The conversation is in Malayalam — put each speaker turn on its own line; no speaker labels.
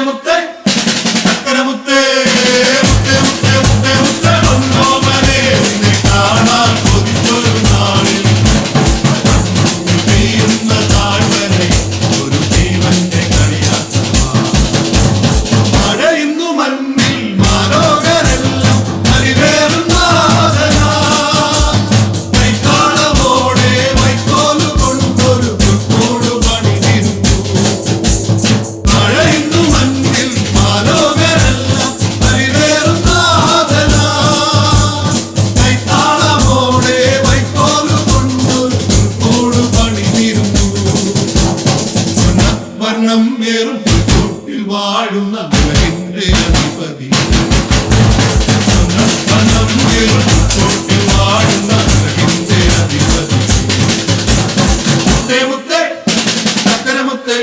മുത്തേ ചക്കര മുത്തേ മുത്തേ മുത്തേ മുത്തേ മുത്തേ ഒന്നോമനെ നിന്നെ കാണാൻ കൊതിച്ചൊരു നാളിൽ പെയ്യുന്ന താഴ്വരെ ഒരു ജീവന്റെ കളിയാട്ടമാണ് മഴയുന്നു മണ്ണിൽ മാലോകരെല്ലാം അരിവേറുന്ന കൈത്താളമോടെ വൈക്കോലു കൊണ്ടൊരു പുൽക്കൂട് പണിതിരുന്നു മഴയുന്നു മണ്ണിൽ മാലോകരെല്ലാം അരിവേറുന്ന കൈത്താളമോടെ വൈക്കോലു കൊണ്ടൊരു പുൽക്കൂട് പണിതിരുന്നു വർണ്ണം വേറും പുൽക്കൂട്ടിൽ വാഴുന്ന ഉലകിന്റെ അധിപതി വർണ്ണം വേറും പുൽക്കൂട്ടിൽ വാഴുന്ന ഉലകിന്റെ അധിപതി മുത്തേ മുത്തേ ചക്കര മുത്തേ